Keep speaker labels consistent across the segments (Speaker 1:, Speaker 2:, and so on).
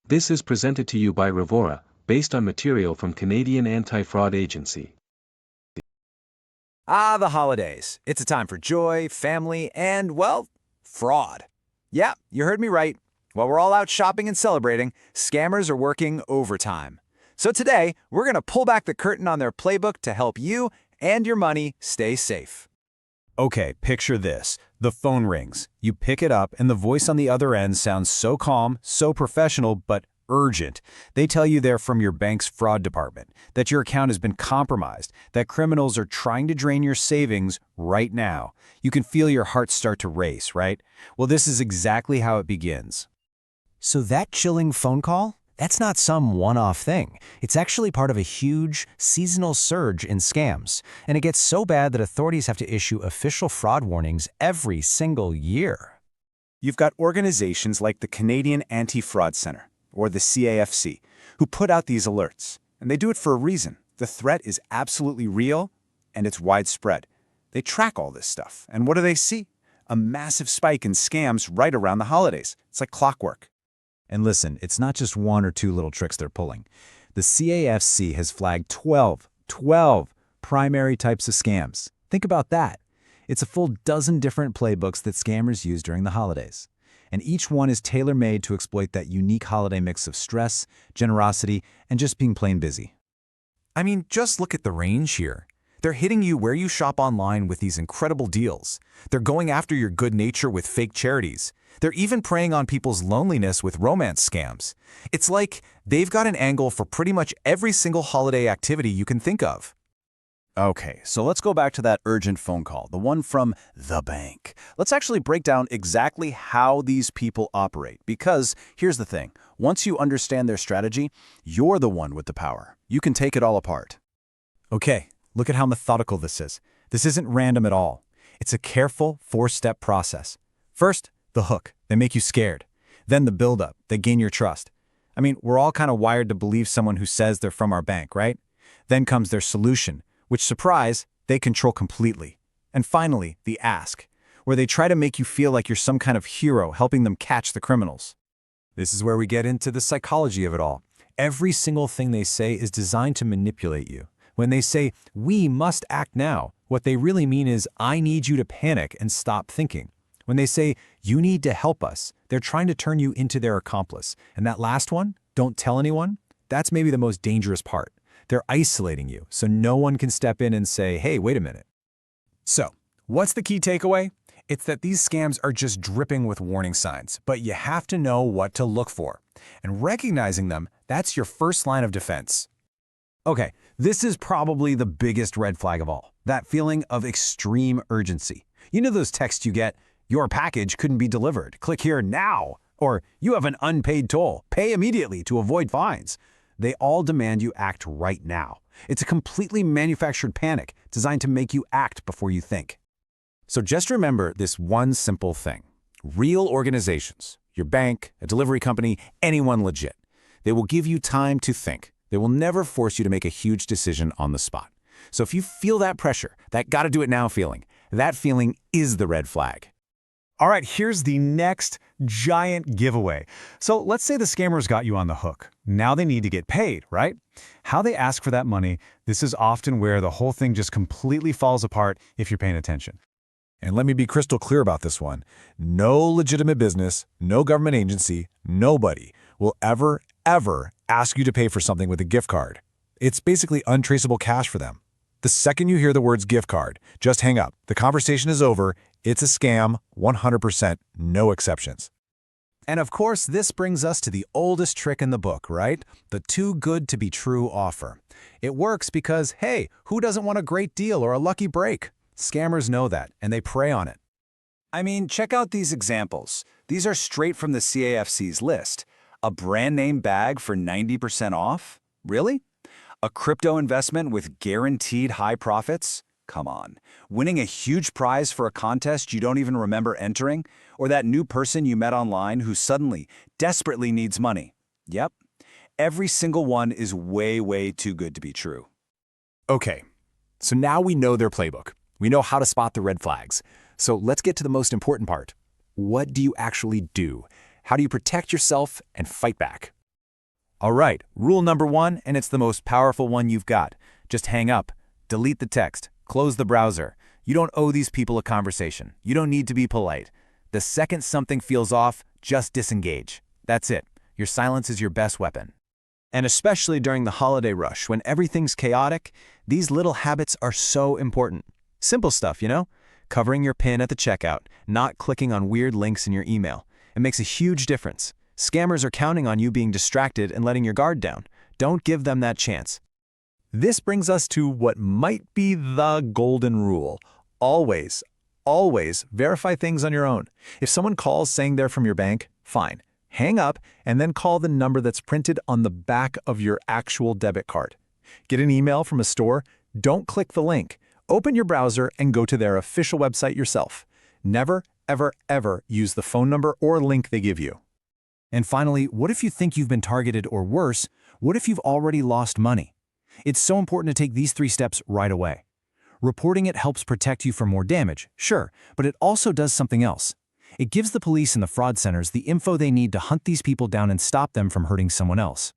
Speaker 1: This is presented to you by Revora, based on material from Canadian Anti-Fraud Agency.
Speaker 2: Ah, the holidays. It's a time for joy, family, and, well, fraud. Yeah, you heard me right. While we're all out shopping and celebrating, scammers are working overtime. So today, we're going to pull back the curtain on their playbook to help you and your money stay safe. Okay, picture this. The phone rings. You pick it up, and the voice on the other end sounds so calm, so professional, but urgent. They tell you they're from your bank's fraud department, that your account has been compromised, that criminals are trying to drain your savings right now. You can feel your heart start to race, right? Well, this is exactly how it begins. So that chilling phone call? That's not some one-off thing. It's actually part of a huge, seasonal surge in scams. And it gets so bad that authorities have to issue official fraud warnings every single year.
Speaker 3: You've got organizations like the Canadian Anti-Fraud Centre, or the CAFC, who put out these alerts. And they do it for a reason. The threat is absolutely real, and it's widespread. They track all this stuff, and what do they see? A massive spike in scams right around the holidays. It's like clockwork.
Speaker 2: And listen, it's not just one or two little tricks they're pulling. The CAFC has flagged 12 primary types of scams. Think about that. It's a full dozen different playbooks that scammers use during the holidays. And each one is tailor-made to exploit that unique holiday mix of stress, generosity, and just being plain busy. I mean, just look at the range here. They're hitting you where you shop online with these incredible deals. They're going after your good nature with fake charities. They're even preying on people's loneliness with romance scams. It's like they've got an angle for pretty much every single holiday activity you can think of.
Speaker 3: Okay, so let's go back to that urgent phone call, the one from the bank. Let's actually break down exactly how these people operate, because here's the thing. Once you understand their strategy, you're the one with the power. You can take it all apart.
Speaker 2: Okay, look at how methodical this is. This isn't random at all. It's a careful, four-step process. First, the hook. They make you scared. Then the build-up. They gain your trust. I mean, we're all kind of wired to believe someone who says they're from our bank, right? Then comes their solution, which, surprise, they control completely. And finally, the ask, where they try to make you feel like you're some kind of hero helping them catch the criminals. This is where we get into the psychology of it all. Every single thing they say is designed to manipulate you. When they say, "We must act now," what they really mean is, "I need you to panic and stop thinking." When they say, "You need to help us," they're trying to turn you into their accomplice. And that last one, "Don't tell anyone," that's maybe the most dangerous part. They're isolating you, so no one can step in and say, "Hey, wait a minute." So, what's the key takeaway? It's that these scams are just dripping with warning signs, but you have to know what to look for. And recognizing them, that's your first line of defense. Okay, this is probably the biggest red flag of all, that feeling of extreme urgency. You know those texts you get, "Your package couldn't be delivered. Click here now." Or, "You have an unpaid toll. Pay immediately to avoid fines." They all demand you act right now. It's a completely manufactured panic designed to make you act before you think. So just remember this one simple thing. Real organizations, your bank, a delivery company, anyone legit, they will give you time to think. They will never force you to make a huge decision on the spot. So if you feel that pressure, that gotta do it now feeling, that feeling is the red flag. All right, here's the next giant giveaway. So let's say the scammers got you on the hook. Now they need to get paid, right? How they ask for that money, this is often where the whole thing just completely falls apart if you're paying attention. And let me be crystal clear about this one. No legitimate business, no government agency, nobody will ever ask you to pay for something with a gift card. It's basically untraceable cash for them. The second you hear the words gift card, just hang up. The conversation is over. It's a scam, 100%, no exceptions. And of course, this brings us to the oldest trick in the book, right? The too good to be true offer. It works because, hey, who doesn't want a great deal or a lucky break? Scammers know that, and they prey on it. I mean, check out these examples. These are straight from the CAFC's list. A brand name bag for 90% off? Really? A crypto investment with guaranteed high profits? Come on. Winning a huge prize for a contest you don't even remember entering? Or that new person you met online who suddenly, desperately needs money? Yep. Every single one is way too good to be true. Okay, so now we know their playbook. We know how to spot the red flags. So let's get to the most important part. What do you actually do? How do you protect yourself and fight back?
Speaker 3: All right, rule number 1, and it's the most powerful one you've got. Just hang up, delete the text, close the browser. You don't owe these people a conversation. You don't need to be polite. The second something feels off, just disengage. That's it. Your silence is your best weapon.
Speaker 2: And especially during the holiday rush, when everything's chaotic, these little habits are so important. Simple stuff, you know? Covering your PIN at the checkout, not clicking on weird links in your email. It makes a huge difference. Scammers are counting on you being distracted and letting your guard down. Don't give them that chance. This brings us to what might be the golden rule. Always, always verify things on your own. If someone calls saying they're from your bank, fine. Hang up and then call the number that's printed on the back of your actual debit card. Get an email from a store? Don't click the link. Open your browser and go to their official website yourself. Never, ever, ever use the phone number or link they give you. And finally, what if you think you've been targeted, or worse, what if you've already lost money? It's so important to take these 3 steps right away. Reporting it helps protect you from more damage, sure, but it also does something else. It gives the police and the fraud centers the info they need to hunt these people down and stop them from hurting someone else.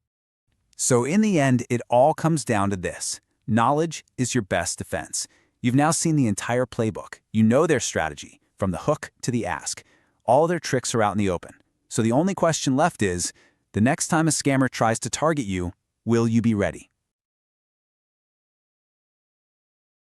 Speaker 3: So in the end, it all comes down to this. Knowledge is your best defense. You've now seen the entire playbook. You know their strategy, from the hook to the ask. All their tricks are out in the open. So the only question left is, the next time a scammer tries to target you, will you be ready?